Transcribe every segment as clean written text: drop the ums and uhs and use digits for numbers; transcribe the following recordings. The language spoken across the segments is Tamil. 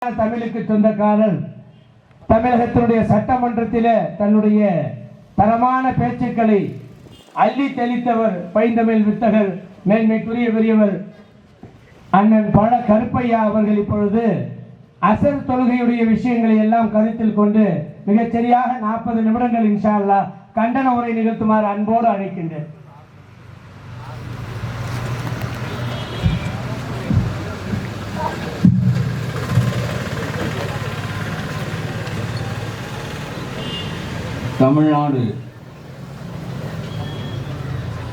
தமிழுக்கு சொந்தக்காரர் தமிழகத்தினுடைய சட்டமன்றத்திலே தன்னுடைய தரமான பேச்சுக்களை அள்ளி தெளித்தவர் பைந்தமிழ் வித்தகர் மேன்மைக்குரிய பெரியவர் அண்ணன் பழ கருப்பையா அவர்கள் இப்பொழுது அசர் தொழுகையுடைய விஷயங்களை எல்லாம் கருத்தில் கொண்டு மிகச்சரியாக 40 நிமிடங்கள் இன்ஷா அல்லாஹ் கண்டன உரை நிகழ்த்துமாறு அன்போடு அழைக்கின்றேன். தமிழ்நாடு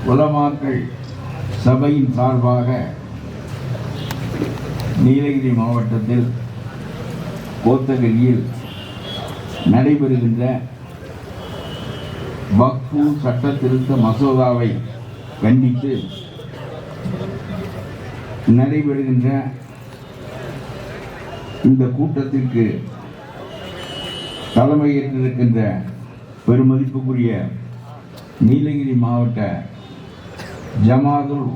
உலமாக்கள் சபையின் சார்பாக நீலகிரி மாவட்டத்தில் கோத்தகிரியில் நடைபெறுகின்ற வக்ஃபு சட்ட திருத்த மசோதாவை கண்டித்து நடைபெறுகின்ற இந்த கூட்டத்திற்கு தலைமையேற்றிருக்கின்ற பெருமதிப்புக்குரிய நீலகிரி மாவட்ட ஜமாதுல்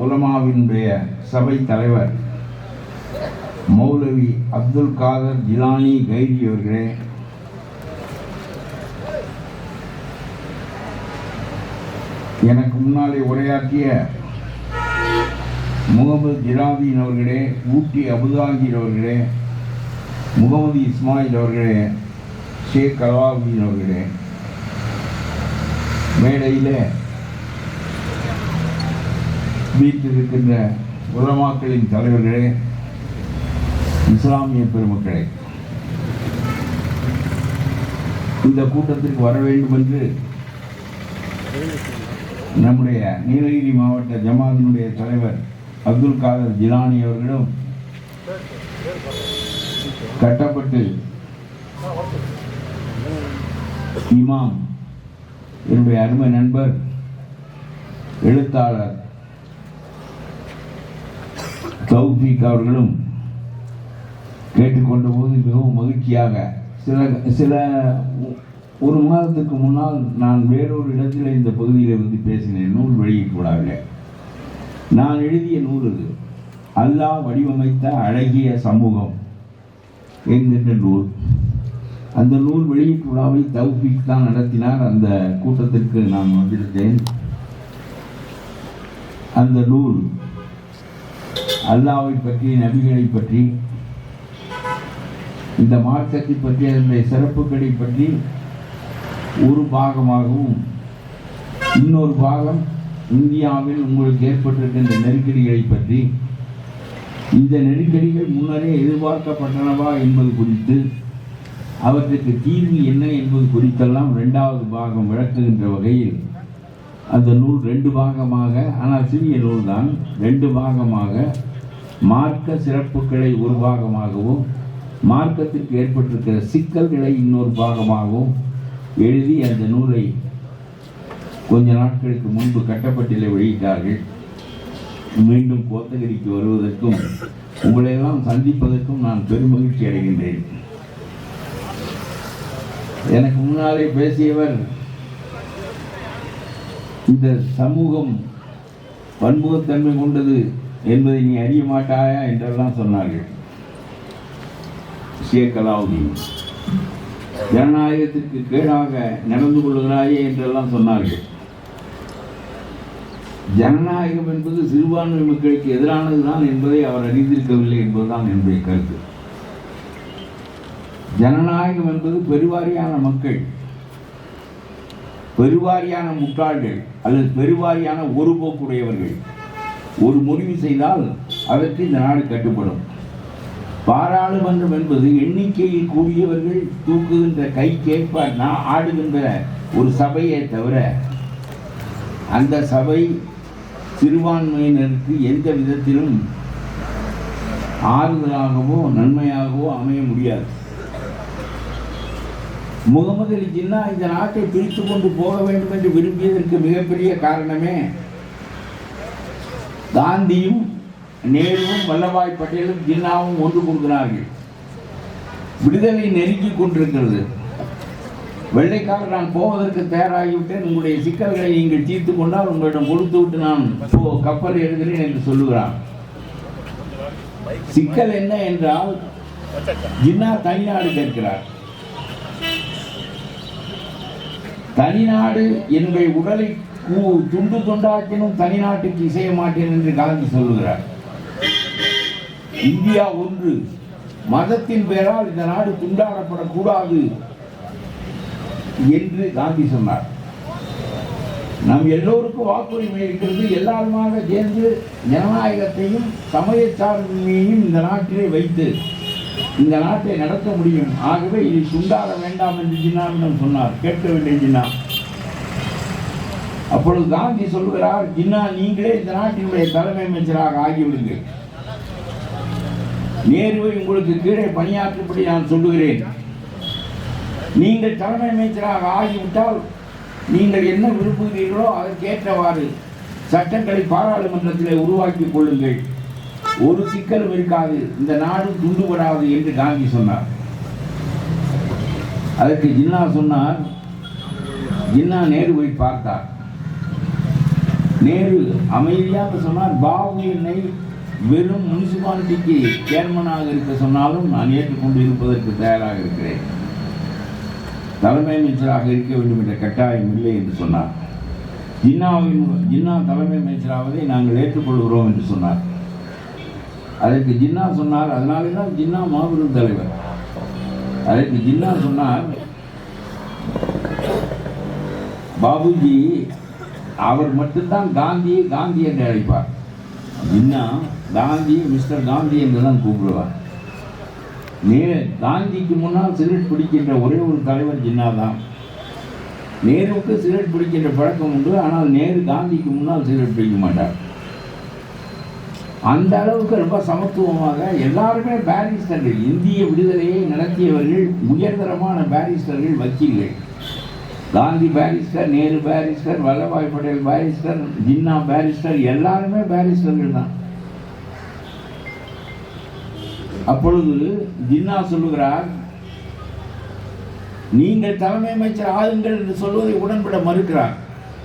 உலமாவினுடைய சபை தலைவர் மௌலவி அப்துல் காதர் ஜிலானி கைரி அவர்களே, எனக்கு முன்னாலே உரையாற்றிய முகமது ஜிலாதீன் அவர்களே, ஊட்டி அபுதாகிர் அவர்களே, முகமது இஸ்மாயில் அவர்களே, ஷேக் அலாவுதீன் அவர்களே, மேடையில் வீட்டிருக்கின்ற உலமாக்களின் தலைவர்களே, இஸ்லாமிய பெருமக்களே, இந்த கூட்டத்திற்கு வர வேண்டும் என்று நம்முடைய நீலகிரி மாவட்ட ஜமாத்தினுடைய தலைவர் அப்துல் காதர் ஜிலானி அவர்களும் கட்டப்பட்டு இமாம் என்னுடைய அருமை நண்பர் எழுத்தாளர் தௌஃபீக் அவர்களும் கேட்டுக்கொண்ட போது மிகவும் மகிழ்ச்சியாக சில ஒரு மாதத்துக்கு முன்னால் நான் வேறொரு இடத்தில் இந்த பகுதியில் வந்து பேசினேன். நூல் வெளியிடக்கூடாது. நான் எழுதிய நூல் இது அல்லாஹ் வடிவமைத்த அழகிய சமூகம் என்கின்ற நூல். அந்த நூல் வெளியீட்டு விழாவை தௌஃபீக் தான் நடத்தினார். அந்த கூட்டத்திற்கு நான் வந்திருந்தேன். அந்த நூல் அல்லாஹ்வை பற்றி, நபிகளை பற்றி, இந்த மார்க்கத்தை பற்றி, அதனுடைய சிறப்புகளை பற்றி ஒரு பாகமாகவும், இன்னொரு பாகம் இந்தியாவில் உங்களுக்கு ஏற்பட்டிருக்கின்ற நெருக்கடிகளை பற்றி, இந்த நெருக்கடிகள் முன்னரே எதிர்பார்க்கப்பட்டனவா என்பது குறித்து, அவற்றுக்கு தீர்வு என்ன என்பது குறித்தெல்லாம் 2வது பாகம் விளக்குகின்ற வகையில் அந்த நூல் 2 பாகமாக, ஆனால் சிறிய நூல் தான், 2 பாகமாக மார்க்க சிறப்புகளை ஒரு பாகமாகவும், மார்க்கத்திற்கு ஏற்பட்டிருக்கிற சிக்கல்களை இன்னொரு பாகமாகவும் எழுதி அந்த நூலை கொஞ்ச நாட்களுக்கு முன்பு கட்டப்பட்டிலே வெளியிட்டார்கள். மீண்டும் கோத்தகிரிக்கு வருவதற்கும் உங்களையெல்லாம் சந்திப்பதற்கும் நான் பெருமகிழ்ச்சி அடைகின்றேன். எனக்கு முன்னாலே பேசியவர் இந்த சமூகம் பன்முகத்தன்மை கொண்டது என்பதை நீ அறிய மாட்டாயா என்றெல்லாம் சொன்னார்கள். ஷேக் அலாவுதீன் ஜனநாயகத்திற்கு கேடாக நடந்து கொள்கிறாயே என்றெல்லாம் சொன்னார்கள். ஜனநாயகம் என்பது சிறுபான்மை மக்களுக்கு எதிரானதுதான் என்பதை அவர் அறிந்திருக்கவில்லை என்பதுதான் என்னுடைய கருத்து. ஜனநாயகம் என்பது பெருவாரியான மக்கள், பெருவாரியான முட்டாள்கள் அல்லது பெருவாரியான ஒருபோக்குடையவர்கள் ஒரு முடிவு செய்தால் அதற்கு இந்த நாடு கட்டுப்படும். பாராளுமன்றம் என்பது எண்ணிக்கையில் கூடியவர்கள் தூக்குகின்ற கைக்கேற்ப ஆடுகின்ற ஒரு சபையை தவிர அந்த சபை சிறுபான்மையினருக்கு எந்த விதத்திலும் ஆறுதலாகவோ நன்மையாகவோ அமைய முடியாது. முகமது அலி ஜின்னா இந்த நாட்டை பிரித்து கொண்டு போக வேண்டும் என்று விரும்பியதற்கு மிகப்பெரிய காரணமே காந்தியும் நேருவும் வல்லபாய் பட்டேலும் ஜின்னாவும் ஒன்று கொடுக்கிறார்கள். விடுதலை நெருங்கிக் கொண்டிருக்கிறது. வெள்ளைக்காரர் நான் போவதற்கு தயாராகிவிட்டேன், உங்களுடைய சிக்கல்களை நீங்கள் தீர்த்து கொண்டால் உங்களிடம் கொடுத்து விட்டு நான் கப்பல் எழுதுகிறேன் என்று சொல்லுகிறான். சிக்கல் என்ன என்றால் ஜின்னா தனிநாடு கேட்கிறார். தனிநாடு என்னுடைய உடலை துண்டு துண்டாக்கினும் தனிநாட்டுக்கு இசைய மாட்டேன் என்று காந்தி சொல்லுகிறார். இந்தியா ஒன்று, மதத்தின் பெயரால் இந்த நாடு துண்டாடப்படக்கூடாது என்று காந்தி சொன்னார். நம் எல்லோருக்கும் வாக்குரிமை இருக்கிறது. எல்லாருமாக சேர்ந்து ஜனநாயகத்தையும் சமயச்சார்பின்மையையும் இந்த நாட்டிலே வைத்து இந்த நாட்டை நடத்த முடியும். ஆகவே இதை துண்டாட வேண்டாம் என்று ஜின்னாவிடம் சொன்னார். கேட்கவில்லை ஜின்னா. அப்பொழுது காந்தி சொல்கிறார், ஜின்னா நீங்களே இந்த நாட்டினுடைய தலைமை அமைச்சராக ஆகிவிடுங்கள். நேருவை உங்களுக்கு கீழே பணியாற்றும்படி நான் சொல்லுகிறேன். நீங்கள் தலைமை அமைச்சராக ஆகிவிட்டால் நீங்கள் என்ன விரும்புகிறீர்களோ அதற்கேற்றவாறு சட்டங்களை பாராளுமன்றத்தில் உருவாக்கிக் கொள்ளுங்கள். ஒரு சிக்கலும் இருக்காது, இந்த நாடு துண்டுபடாது என்று காந்தி சொன்னார். அதற்கு ஜின்னா சொன்னார். ஜின்னா நேருவை பார்த்தார். நேரு அமைதியாக சொன்னார், பாபு என்னை வெறும் முனிசிபாலிட்டிக்கு சேர்மனாக இருக்க சொன்னாலும் நான் ஏற்றுக்கொண்டு இருப்பதற்கு தயாராக இருக்கிறேன். தலைமை அமைச்சராக இருக்க வேண்டும் என்ற கட்டாயம் இல்லை என்று சொன்னார். ஜின்னா தலைமை அமைச்சராவதை நாங்கள் ஏற்றுக்கொள்கிறோம் என்று சொன்னார். அதற்கு ஜின்னா சொன்னார், அதனாலே தான் ஜின்னா மாபெரும் தலைவர். அதற்கு ஜின்னா சொன்னார், பாபுஜி அவர் மட்டும்தான் காந்தியை காந்தி என்று அழைப்பார். ஜின்னா காந்தி மிஸ்டர் காந்தி என்று தான் கூப்பிடுவார். காந்திக்கு முன்னால் சிகரெட் பிடிக்கின்ற ஒரே ஒரு தலைவர் ஜின்னா தான். நேருவுக்கு சிகரெட் பிடிக்கின்ற பழக்கம் உண்டு, ஆனால் நேரு காந்திக்கு முன்னால் சிகரெட் பிடிக்க மாட்டார். அந்த அளவுக்கு ரொம்ப சமத்துவமாக எல்லாருமே பாரிஸ்டர்கள். இந்திய விடுதலையை நடத்தியவர்கள் உயர்தரமான பாரிஸ்டர்கள், வக்கீல்கள். Gandhi barrister, Nehru barrister, Vallabhbhai Patel barrister, Jinnah barrister, எல்லாருமே பாரிஸ்டர்கள் தான். அப்பொழுது ஜின்னா சொல்லுகிறார், நீங்கள் தலைமை அமைச்சர் ஆகுங்கள் என்று சொல்வதை உடன்பட மறுக்கிறார்.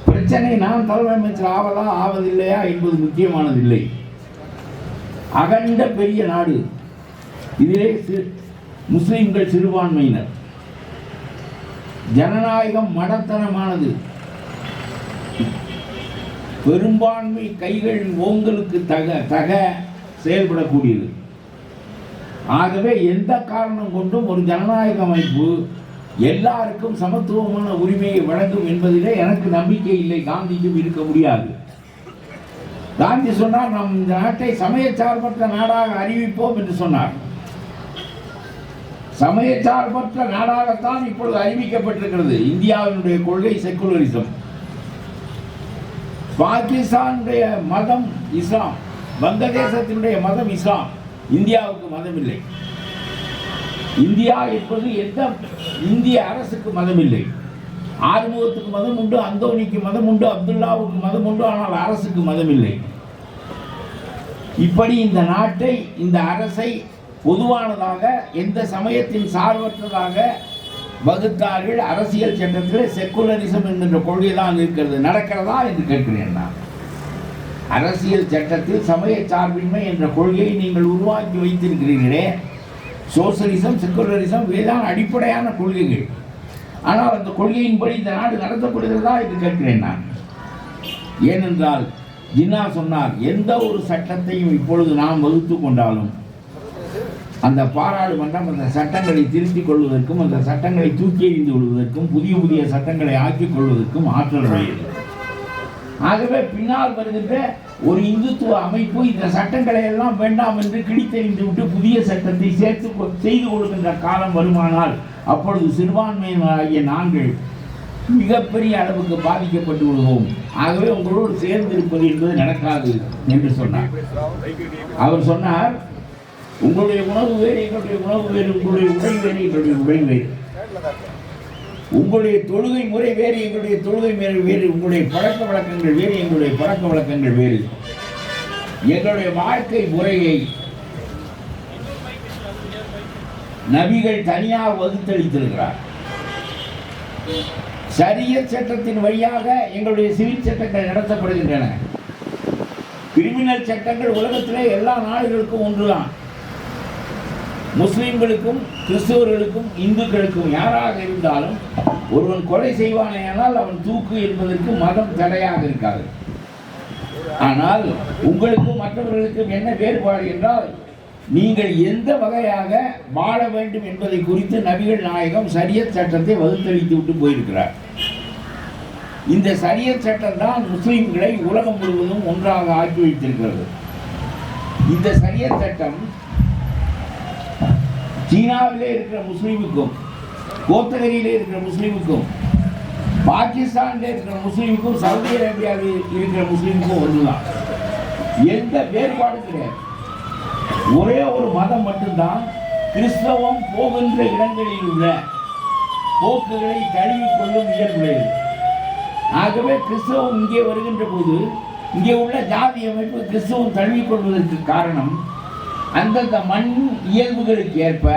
பிரச்சனை நான் தலைமை அமைச்சர் ஆவதா ஆவதில்லையா என்பது முக்கியமானதில்லை. அகண்ட பெரிய நாடு, இதிலே முஸ்லிம்கள் சிறுபான்மையினர். ஜனநாயகம் மடத்தனமானது. பெரும்பான்மை கைகள் ஓங்களுக்கு தக செயல்படக்கூடியது. ஆகவே எந்த காரணம் கொண்டும் ஒரு ஜனநாயக அமைப்பு எல்லாருக்கும் சமத்துவமான உரிமையை வழங்கும் என்பதிலே எனக்கு நம்பிக்கை இல்லை. காந்திக்கும் இருக்க முடியாது. காந்தி சொன்னார், நாம் இந்த நாட்டை சமயச்சார்பற்ற நாடாக அறிவிப்போம் என்று சொன்னார். சமயச்சார்பற்ற நாடாகத்தான் இப்பொழுது அறிவிக்கப்பட்டிருக்கிறது. இந்தியாவினுடைய கொள்கை செக்குலரிசம். பாகிஸ்தானுடைய மதம் இஸ்லாம், வங்கதேசத்தினுடைய மதம் இஸ்லாம். இந்தியாவுக்கு மதம் இல்லை. இந்தியா என்பது எந்த இந்திய அரசுக்கு மதம் இல்லை. ஆறுமுகத்துக்கு மதம் உண்டு, அந்தோனிக்கு மதம் உண்டு, அப்துல்லாவுக்கு மதம் உண்டு, ஆனால் அரசுக்கு மதம் இல்லை. இப்படி இந்த நாட்டை, இந்த அரசை பொதுவானதாக, எந்த சமயத்தின் சார்பற்றதாக வகுத்தார்கள். அரசியல் சட்டத்தில் செக்குலரிசம் என்கின்ற கொள்கை தான் இருக்கிறது. நடக்கிறதா என்று கேட்கிறேன் நான். அரசியல் சட்டத்தில் சமய சார்பின்மை என்ற கொள்கையை நீங்கள் உருவாக்கி வைத்திருக்கிறீர்களே. சோசலிசம், செக்குலரிசம் இவைதான் அடிப்படையான கொள்கைகள். ஆனால் அந்த கொள்கையின்படி இந்த நாடு நடத்தப்படுகிறதா என்று கேட்கிறேன் நான். ஏனென்றால் ஜின்னா சொன்னார், எந்த ஒரு சட்டத்தையும் இப்பொழுது நாம் வகுத்து கொண்டாலும் அந்த பாராளுமன்றம் அந்த சட்டங்களை திருத்திக் கொள்வதற்கும், அந்த சட்டங்களை தூக்கி எறிந்து கொள்வதற்கும், புதிய புதிய சட்டங்களை ஆக்கிக் கொள்வதற்கும் ஆற்றல் உடையது. ஆகவே பின்னால் வருகின்ற ஒரு இந்துத்துவ அமைப்பு இந்த சட்டங்களை எல்லாம் வேண்டாம் என்று கிழித்தெறிந்து விட்டு புதிய சட்டத்தை சேர்த்து செய்து கொள்கின்ற காலம் வருமானால் அப்பொழுது சிறுபான்மையினராகிய நாங்கள் மிகப்பெரிய அளவுக்கு பாதிக்கப்பட்டு விடுவோம். ஆகவே உங்களோடு சேர்ந்திருப்பது என்பது நடக்காது என்று சொன்னார். அவர் சொன்னார், உங்களுடைய உணவு வேறு, எங்களுடைய உணவு வேறு, உங்களுடைய உடை வேறு, எங்களுடைய உடை வேறு, உங்களுடைய தொழுகை முறை வேறு, எங்களுடைய தொழுகை முறை வேறு, உங்களுடைய பழக்க வழக்கங்கள் வேறு, எங்களுடைய பழக்க வழக்கங்கள் வேறு. எங்களுடைய வாழ்க்கை முறையை நபிகள் தனியாக வகுத்தளித்திருக்கிறார். ஷரியத் சட்டத்தின் வழியாக எங்களுடைய சிவில் சட்டங்கள் நடத்தப்படுகின்றன. கிரிமினல் சட்டங்கள் உலகத்திலே எல்லா நாடுகளுக்கும் ஒன்றுதான். முஸ்லிம்களுக்கும் கிறிஸ்தவர்களுக்கும் இந்துக்களுக்கும் யாராக இருந்தாலும் ஒருவன் கொலை செய்வானேயானால் அவன் தூக்கு என்பதற்கு மதம் தடையாக இருக்காது. ஆனால் உங்களுக்கும் மற்றவர்களுக்கும் என்ன வேறுபாடு என்றால், நீங்கள் எந்த வகையாக வாழ வேண்டும் என்பதை குறித்து நபிகள் நாயகம் ஷரியத் சட்டத்தை வகுத்தளித்து விட்டு போயிருக்கிறார். இந்த ஷரியத் சட்டம் தான் முஸ்லிம்களை உலகம் முழுவதும் ஒன்றாக ஆக்கி வைத்திருக்கிறது. இந்த ஷரியத் சட்டம் சீனாவிலே இருக்கிற முஸ்லீமுக்கும், கோத்தகிரியிலே இருக்கிற முஸ்லீமுக்கும், பாகிஸ்தானில் இருக்கிற முஸ்லீமுக்கும், சவுதி அரேபியாவில் இருக்கிற முஸ்லீமுக்கும் ஒன்றுதான். எந்த வேறுபாடும் கிடையாது. ஒரே ஒரு மதம் மட்டும்தான் கிறிஸ்தவம் போகின்ற இடங்களில் உள்ள போக்குகளை தழுவிக்கொள்ளும் இயல்புடையது. ஆகவே கிறிஸ்தவம் இங்கே வருகின்ற போது இங்கே உள்ள ஜாதி அமைப்பு கிறிஸ்தவம் தழுவிக்கொள்வதற்கு காரணம், அந்தந்த மண் இயல்புகளுக்கு ஏற்ப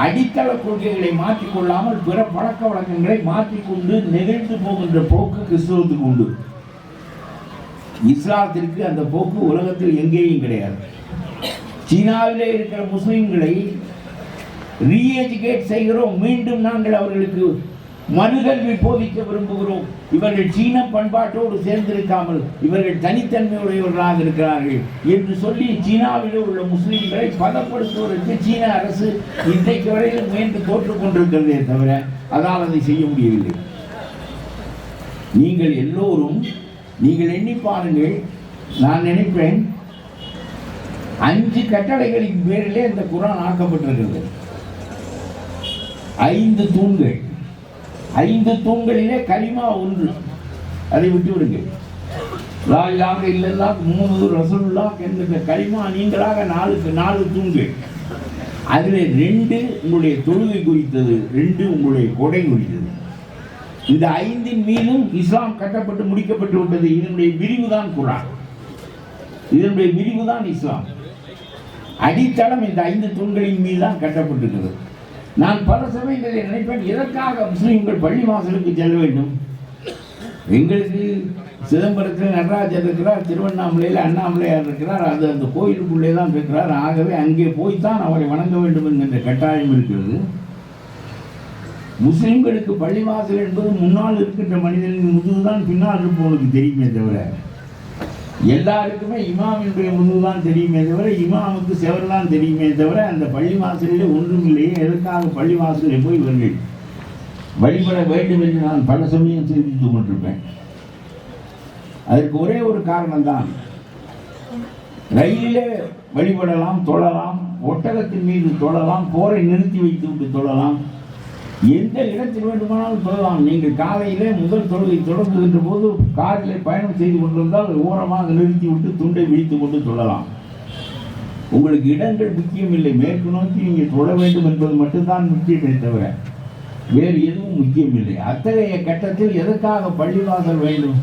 அடித்தள கொள்கைகளை மாற்றிக்கொள்ளாமல் பிற பழக்க வழக்கங்களை மாற்றிக்கொண்டு நெகிழ்ந்து போகின்ற போக்கு கிறிஸ்தவத்துக்கு உண்டு. இஸ்லாத்திற்கு அந்த போக்கு உலகத்தில் எங்கேயும் கிடையாது. சீனாவிலே இருக்கிற முஸ்லிம்களை ரீஎஜுகேட் செய்கிறோம். மீண்டும் நாங்கள் அவர்களுக்கு மறுகல்வி போதிக்க விரும்புகிறோம். இவர்கள் சீன பண்பாட்டோடு சேர்ந்திருக்காமல் இவர்கள் தனித்தன்மையுடையவர்களாக இருக்கிறார்கள் என்று சொல்லி சீனாவில் உள்ள முஸ்லிம்களை பதப்படுத்துவதற்கு சீன அரசு இன்றைக்கு வரையில் முயன்று தோற்றுக் கொண்டிருக்கிறதே தவிர அதால் அதை செய்ய முடியவில்லை. நீங்கள் எல்லோரும் நீங்கள் எண்ணி பாருங்கள். நான் நினைப்பேன் 5 கட்டளைகளின் பேரிலே இந்த குர்ஆன் ஆக்கப்பட்டிருக்கிறது. 5 தூண்கள். 5 தூண்களிலே கலிமா ஒன்று. அதை விட்டு விடுங்கள். லா இலாஹ இல்லல்லாஹ் முஹம்மது ரசூலுல்லாஹ் என்கிற கலிமா நீங்களாக 4 தூண்கள். அதில் 2 உங்களுடைய தொழுகை குறித்தது, 2 உங்களுடைய கொடை குறித்தது. இந்த 5 மீதும் இஸ்லாம் கட்டப்பட்டு முடிக்கப்பட்டு விட்டது. இதனுடைய விரிவுதான் குர்ஆன், இதனுடைய விரிவுதான் இஸ்லாம். அடித்தளம் இந்த 5 தூண்களின் மீது தான் கட்டப்பட்டிருக்கிறது. நான் பல சமயங்களில் நினைப்பேன், எதற்காக முஸ்லீம்கள் பள்ளி வாசலுக்கு செல்ல வேண்டும்? எங்களுக்கு சிதம்பரத்தில் நடராஜர் இருக்கிறார், திருவண்ணாமலையில் அண்ணாமலையார் இருக்கிறார், அது அந்த கோயிலுக்குள்ளே தான் இருக்கிறார். ஆகவே அங்கே போய்த்தான் அவரை வணங்க வேண்டும் என்கின்ற கட்டாயம் இருக்கிறது. முஸ்லிம்களுக்கு பள்ளிவாசல் என்பது முன்னால் இருக்கின்ற மனிதனின் முதுகுதான் பின்னால் இருப்பவனுக்கு தெரியுமே தவிர, எல்லாருக்குமே இமாமினுடைய முதுகுதான் தெரியுமே தவிர, இமாமுக்கு செவர்தான் தெரியுமே தவிர, அந்த பள்ளிவாசலிலே ஒன்றும் இல்லையே. எதற்காக பள்ளிவாசலில் போய் இவர்கள் வழிபட வேண்டும் என்று நான் பல சமயம் சிந்தித்து கொண்டிருப்பேன். அதற்கு ஒரே ஒரு காரணம்தான். ரயிலிலே வழிபடலாம், தொழலாம், ஒட்டகத்தின் மீது தொழலாம், போரை நிறுத்தி வைத்து விட்டு தொழலாம், எந்த இடத்தில் வேண்டுமானாலும் தொழலாம். நீங்கள் காலையிலே முதல் தொழுகை தொடங்குகின்ற போது காரிலே பயணம் செய்து கொண்டிருந்தால் ஓரமாக நிறுத்தி விட்டு துண்டை விழித்து கொண்டு தொழலாம். உங்களுக்கு இடங்கள் முக்கியம் இல்லை. மேற்கு நோக்கி நீங்கள் தொழ வேண்டும் என்பது மட்டும்தான் முக்கியமே தவிர வேறு எதுவும் முக்கியம் இல்லை. அத்தகைய கட்டத்தில் எதற்காக பள்ளிவாசல் வேண்டும்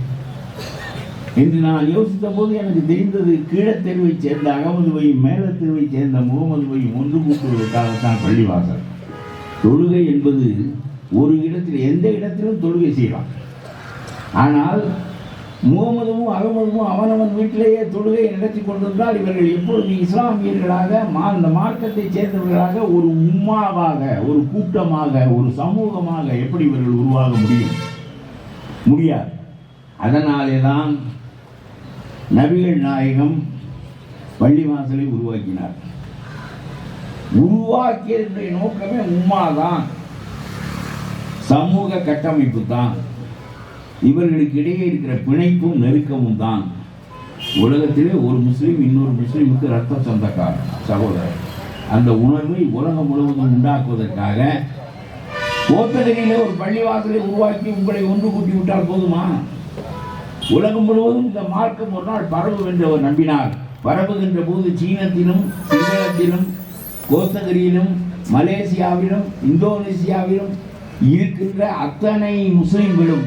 என்று நான் யோசித்த போது எனக்கு தெரிந்தது, கீழத்தெருவை சேர்ந்த அகமதுவையும் மேலத்தெருவை சேர்ந்த முகமதுவையும் ஒன்று கூட்டுவதற்காகத்தான் பள்ளிவாசல். தொழுகை என்பது ஒரு இடத்தில் எந்த இடத்திலும் தொழுகை செய்யலாம். ஆனால் முகமதுவும் அகமதுவும் அவனவன் வீட்டிலேயே தொழுகை நடத்தி கொண்டிருந்தால் இவர்கள் எப்பொழுது இஸ்லாமியர்களாக அந்த மார்க்கத்தை சேர்ந்தவர்களாக ஒரு உம்மாவாக, ஒரு கூட்டமாக, ஒரு சமூகமாக எப்படி இவர்கள் உருவாக முடியாது. அதனாலே தான் நபிகள் நாயகம் பள்ளிவாசலை உருவாக்கினார். உருவாக்கியதனுடைய நோக்கமே உம்மாதான், சமூக கட்டமைப்பு தான், இவர்களுக்கு இடையே இருக்கிற பிணைப்பும் நெருக்கமும் தான். உலகத்திலே ஒரு முஸ்லீம் இன்னொரு முஸ்லீமுக்கு ரத்த சொந்தக்காரர், சகோதரர். அந்த உணர்வை உலகம் முழுவதும் உண்டாக்குவதற்காக கோத்தகிரியிலே ஒரு பள்ளிவாசலை உருவாக்கி உங்களை ஒன்று கூட்டி விட்டால் போதுமா? உலகம் முழுவதும் இந்த மார்க்கம் ஒரு நாள் பரவும் என்று அவர் நம்பினார். பரவுகின்ற போது சீனத்திலும், சிங்களத்திலும், கோத்தகிரியிலும், மலேசியாவிலும், இந்தோனேசியாவிலும் இருக்கின்ற அத்தனை முஸ்லிம்களும்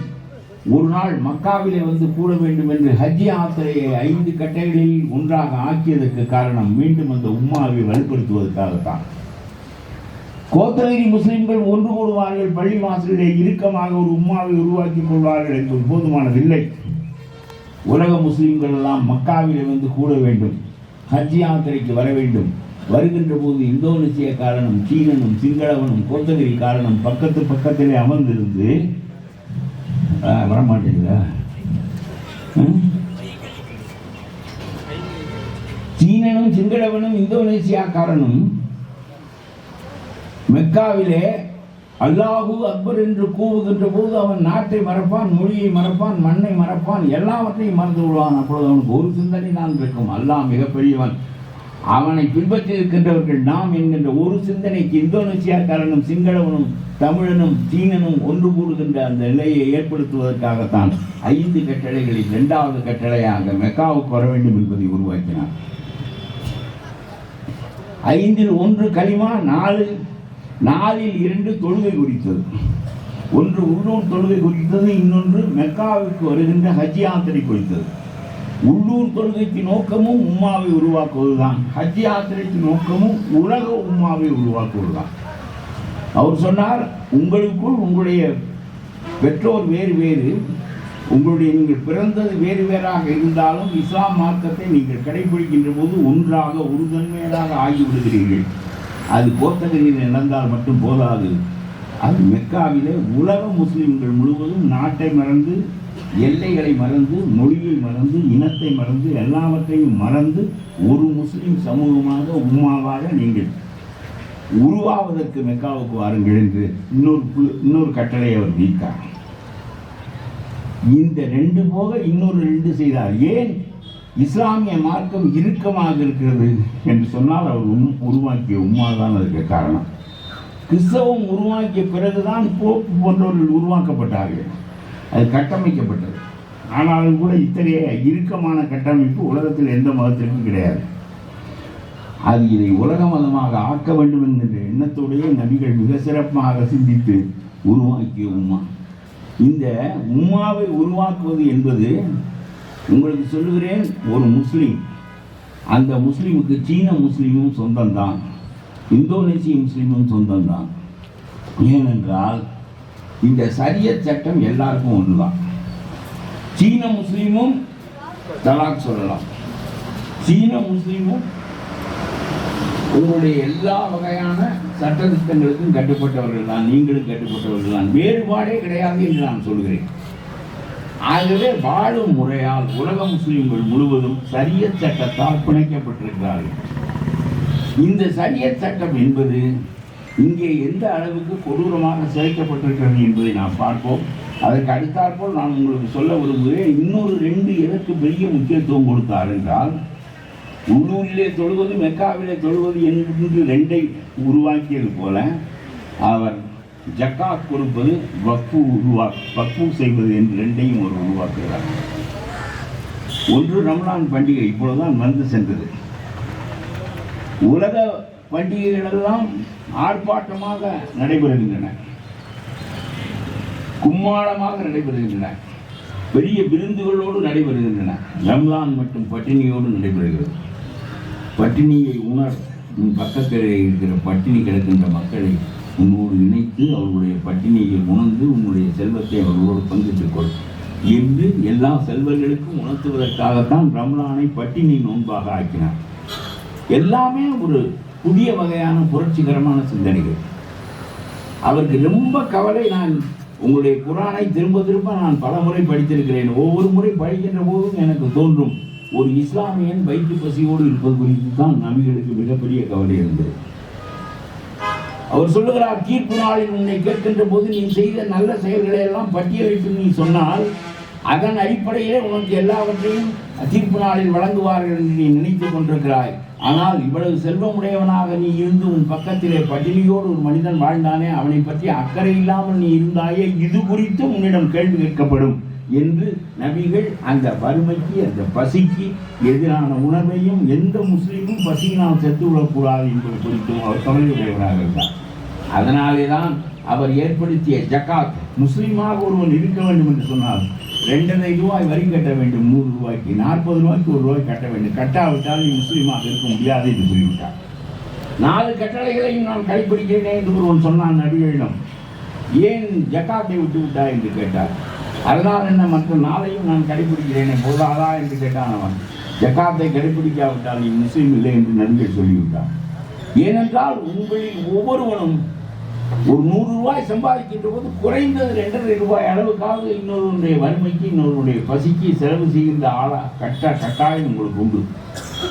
ஒரு நாள் மக்காவிலே வந்து கூட வேண்டும் என்று ஹஜ் யாத்திரையை 5 கட்டைகளில் ஒன்றாக ஆக்கியதற்கு காரணம் மீண்டும் அந்த உம்மாவை வலுப்படுத்துவதற்காகத்தான். கோத்தகிரி முஸ்லிம்கள் ஒன்று கூடுவார்கள், பள்ளி வாசலிலே இறுக்கமாக ஒரு உம்மாவை உருவாக்கி கொள்வார்கள் என்பது போதுமானதில்லை. உலக முஸ்லிம்கள் எல்லாம் மக்காவிலே வந்து கூட வேண்டும், ஹஜ் யாத்திரைக்கு வர வேண்டும், வருகின்ற போது இந்தோனேசிய காரணம் சீனனும் சிங்களவனும் கோத்தகிரி காரணம் பக்கத்திலே அமர்ந்திருந்து வரமாட்டீங்களா? சீனனும் சிங்களவனும் இந்தோனேசியா காரணம் மெக்காவிலே அல்லாஹு அக்பர் என்று கூவுகின்ற போது அவன் நாட்டை மறப்பான், மொழியை மறப்பான், மண்ணை மறப்பான், எல்லாவற்றையும் மறந்து விடுவான். அப்பொழுது அவனுக்கு ஒரு சிந்தனை தான் இருக்கும், அல்லாஹ் மிகப்பெரியவன், அவனை பின்பற்றி இருக்கின்றவர்கள் நாம் என்கின்ற ஒரு சிந்தனைக்கு இந்தோனேசியா காரணம் சிங்களவனும் தமிழனும் சீனனும் ஒன்று கூடுகின்ற அந்த நிலையை ஏற்படுத்துவதற்காகத்தான் 5 கட்டளைகளில் 2வது கட்டளையாக மெக்காவுக்கு வர வேண்டும் என்பதை உருவாக்கினார். 5இல் 1 கலிமா, 4இல் 2 தொழுகை குறித்தது. ஒன்று உள்ளூர் தொழுகை குறித்தது, இன்னொன்று மெக்காவுக்கு வருகின்ற ஹஜ் யாத்திரை குறித்தது. உள்ளூர் தொழுகைக்கு நோக்கமும் உம்மாவை உருவாக்குவதுதான், ஹஜ் யாத்திரைக்கு நோக்கமும் உலக உம்மாவை உருவாக்குவதுதான். அவர் சொன்னார், உங்களுக்குள் உங்களுடைய பெற்றோர் வேறு வேறு, நீங்கள் பிறந்தது வேறு வேறாக இருந்தாலும் இஸ்லாம் மார்க்கத்தை நீங்கள் கடைபிடிக்கின்ற போது ஒன்றாக உறுதன்மையாக ஆகிவிடுகிறீர்கள். அது கோத்தகிரியில் நடந்தால் மட்டும் போதாது, அது மெக்காவிலே உலக முஸ்லிம்கள் முழுவதும் நாட்டை மறந்து, எல்லைகளை மறந்து, மொழியை மறந்து, இனத்தை மறந்து, எல்லாவற்றையும் மறந்து ஒரு முஸ்லிம் சமூகமாக உம்மாவாக நீங்கள் உருவாவதற்கு மெக்காவுக்கு வாருங்கள் என்று இன்னொரு கட்டளை அவர் நீத்தார். இந்த 2 போக இன்னொரு 2 செய்தார். ஏன் இஸ்லாமிய மார்க்கம் இறுக்கமாக இருக்கிறது என்று சொன்னால் அவர் உருவாக்கிய உம்மாதான் அதற்கு காரணம். கிறிஸ்தவம் உருவாக்கிய பிறகுதான் போப்பு போன்றவர்கள் உருவாக்கப்பட்டார்கள், அது கட்டமைக்கப்பட்டது. ஆனாலும் கூட இத்தகைய இறுக்கமான கட்டமைப்பு உலகத்தில் எந்த மதத்திற்கும் கிடையாது. அது இதை உலக மதமாக ஆக்க வேண்டும் என்கின்ற எண்ணத்தோடைய நபிகள் மிக சிறப்பாக சிந்தித்து உருவாக்கிய உம்மா. இந்த உம்மாவை உருவாக்குவது என்பது, உங்களுக்கு சொல்லுகிறேன், ஒரு முஸ்லீம், அந்த முஸ்லீமுக்கு சீன முஸ்லீமும் சொந்தம்தான், இந்தோனேசிய முஸ்லீமும் சொந்தம்தான். ஏனென்றால் இந்த ஷரியத் சட்டம் எல்லாருக்கும் ஒன்றுதான். சீன முஸ்லீமும் தலாக் சொல்லலாம், சீன முஸ்லீமும் உங்களுடைய எல்லா வகையான சட்ட திட்டங்களுக்கும் கட்டுப்பட்டவர்கள் தான், நீங்களும் கட்டுப்பட்டவர்கள் தான், வேறுபாடே கிடையாது என்று நான் சொல்கிறேன். ஆகவே வாழும் முறையால் உலக முஸ்லிம்கள் முழுவதும் ஷரியத் சட்டத்தால் பிணைக்கப்பட்டிருக்கிறார்கள். இந்த ஷரியத் சட்டம் என்பது இங்கே எந்த அளவுக்கு கொடூரமாக சிதைக்கப்பட்டிருக்கிறது என்பதை நாம் பார்ப்போம். அதற்கு அடுத்தாற்போல் நான் உங்களுக்கு சொல்ல விரும்புகிறேன். இன்னொரு 2 எதற்கு பெரிய முக்கியத்துவம் கொடுத்தார் என்றால், உள்ளூரிலே தொழுவது, மெக்காவிலே தொழுவது என்று 2ஐ உருவாக்கியது போல அவர் ஜக்காத் கொடுப்பது, வக்ஃபு செய்வது என்று 2ஐயும் ஒரு உருவாக்குகிறார். ஒன்று ரமலான் பண்டிகை இப்பொழுதுதான் வந்து சென்றது. உலக பண்டிகைகளெல்லாம் ஆர்ப்பாட்டமாக நடைபெறுகின்றன, கும்மாளமாக நடைபெறுகின்றன, பெரிய விருந்துகளோடு நடைபெறுகின்றன. ரம்லான் மட்டும் பட்டினியோடு நடைபெறுகிறது. பட்டினியை உணர், உன் பக்கத்தில் இருக்கிற பட்டினி கிடக்கின்ற மக்களை உன்னோடு இணைத்து அவர்களுடைய பட்டினியை உணர்ந்து உன்னுடைய செல்வத்தை அவர்களோடு பங்கிட்டுக் கொள் என்று எல்லா செல்வர்களுக்கும் உணர்த்துவதற்காகத்தான் ரம்லானை பட்டினி நோன்பாக ஆக்கினார். எல்லாமே ஒரு புதிய வகையான புரட்சிகரமான சிந்தனைகள். அவருக்கு ரொம்ப கவலை. நான் உங்களுடைய குரானை திரும்ப நான் பல முறை படித்திருக்கிறேன். ஒவ்வொரு முறை படிக்கின்ற போதும் எனக்கு தோன்றும், ஒரு இஸ்லாமியன் வயிற்று பசியோடு இருப்பது குறித்து தான் நபிகளுக்கு மிகப்பெரிய கவலை இருந்தது. அவர் சொல்லுகிறார், தீர்ப்பு நாளில் உன்னை கேட்கின்ற போது நீ செய்த நல்ல செயல்களை எல்லாம் பட்டியலிட்டு நீ சொன்னால் அதன் அடிப்படையிலே உனக்கு எல்லாவற்றையும் தீர்ப்பு நாளில் வழங்குவார்கள் என்று நீ நினைத்துக் கொண்டிருக்கிறாய். ஆனால் இவ்வளவு செல்வமுடையவனாக நீ இருந்து உன் பக்கத்திலே பட்டினியோடு ஒரு மனிதன் வாழ்ந்தானே, அவனை பற்றி அக்கறை இல்லாமல் நீ இருந்தாயே, இது குறித்து உன்னிடம் கேள்வி கேட்கப்படும் என்று நபிகள் அந்த வறுமைக்கு, அந்த பசிக்கு எதிரான உணர்வையும், எந்த முஸ்லீமும் பசியினால் செத்து விடக்கூடாது என்பது குறித்தும் அவர் கவலையுடையவராக இருந்தார். அதனாலே தான் அவர் ஏற்படுத்திய ஜக்காத், முஸ்லீமாக ஒருவன் இருக்க வேண்டும் என்று சொன்னார் 2.5 ரூபாய் வரி கட்ட வேண்டும், 100 ரூபாய்க்கு 40 ரூபாய்க்கு 1 ரூபாய் கட்ட வேண்டும், கட்டாவிட்டால் நீ முஸ்லீமாக இருக்க முடியாது என்று சொல்லிவிட்டார். 4 கட்டளைகளையும் நான் கடைபிடிக்கிறேன் என்று ஒருவன் சொன்னான் நபிகளிடம். ஏன் ஜக்காத்தை விட்டு விட்டாய் என்று கேட்டார். அதனால் என்ன, மற்ற 4ஐயும் நான் கடைபிடிக்கிறேனே போதாதா என்று கேட்டான் அவன். ஜக்காத்தை கடைபிடிக்காவிட்டால் நீ முஸ்லீம் இல்லை என்று நபிகள் சொல்லிவிட்டார். ஏனென்றால் உங்களில் ஒவ்வொருவனும் ஒரு 100 ரூபாய் சம்பாதிக்கின்ற போது குறைந்தது 2.5 ரூபாய் அளவுக்காக இன்னொருடைய வறுமைக்கு இன்னொருடைய பசிக்கு செலவு செய்கின்ற கட்டாயம் உங்களுக்கு உண்டு.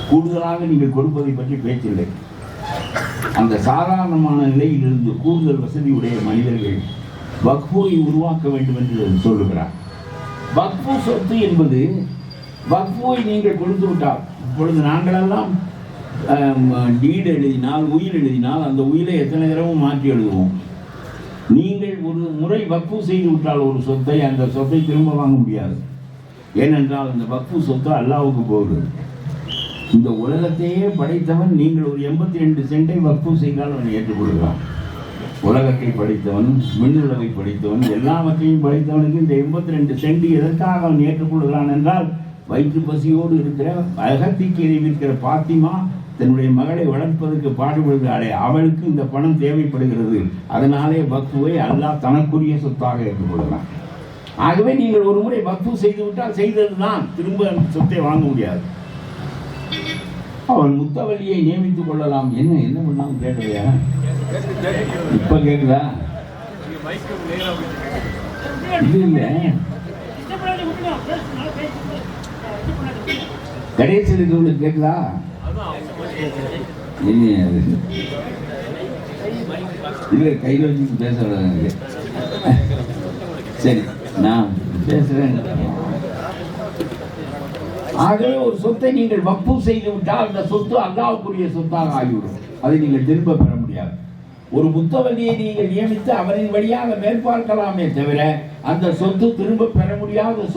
கூடுதலாக நீங்கள் கொடுப்பதை பற்றி பேச்சில்லை. அந்த சாதாரணமான நிலையிலிருந்து கூடுதல் வசதி உடைய மனிதர்கள் வக்ஃபை உருவாக்க வேண்டும் என்று சொல்லுகிறார். வக்ஃபு சொத்து என்பது வக்ஃபை நீங்கள் கொடுத்து விட்டால், இப்பொழுது நாங்களெல்லாம் டீடு எழுதினால், உயில் எழுதினால் அந்த உயிலை எத்தனை தடவும் மாற்றி எழுதுவோம். நீங்கள் ஒரு முறை வக்ஃபு செய்து விட்டால் ஒரு சொத்தை, அந்த சொத்தை திரும்ப வாங்க முடியாது. ஏனென்றால் அந்த வக்ஃபு சொத்து அல்லாஹ்வுக்கு போகுது. இந்த உலகத்தையே படைத்தவன் நீங்கள் ஒரு 82 சென்டை வக்ஃபு செய்தால் அவன் ஏற்றுக்கொள்கிறான். உலகத்தை படைத்தவன், விண்ணுலகை படைத்தவன், எல்லாவற்றையும் படைத்தவனுக்கு இந்த 82 சென்ட் எதற்காக அவன் ஏற்றுக்கொள்கிறான் என்றால், வயிற்று பசியோடு இருக்கிற அகத்திக்கீரை விற்கிற பாத்திமா தன்னுடைய மகளை வளர்ப்பதற்கு பாடுபடுகிறாளே, அவளுக்கு இந்த பணம் தேவைப்படுகிறது. அதனாலே வக்ஃபுவை அல்லாஹ் தனக்குரிய சொத்தாக ஏற்றுக்கொள்ளலாம். ஆகவே நீங்கள் ஒரு முறை வக்ஃபு செய்து விட்டால் செய்ததுதான், திரும்ப சொத்தை வாங்க முடியாது. அவன் முத்தவல்லியை நியமித்துக் கொள்ளலாம். என்ன பண்ணாலும் கேட்கலையா? இப்ப கேட்குதா? இது இல்லை, கடைசியில் உங்களுக்கு கேட்குதா? இல்லை, கையில் வச்சு பேசுறாங்க. சரி, நான் பேசுறேன். ஆகவே ஒரு சொத்தை நீங்கள் வக்ஃபு செய்து விட்டால் அந்த சொத்து அல்லாஹ்வுக்குரிய சொத்தாக ஆகிவிடும். அதை நீங்கள் திரும்ப பெற முடியாது. ஒரு முத்தவல்லியை நீங்கள் நியமித்து அவரின் வழியாக மேற்பார்க்கலாமே தவிர அந்த சொத்து திரும்ப பெற முடியாத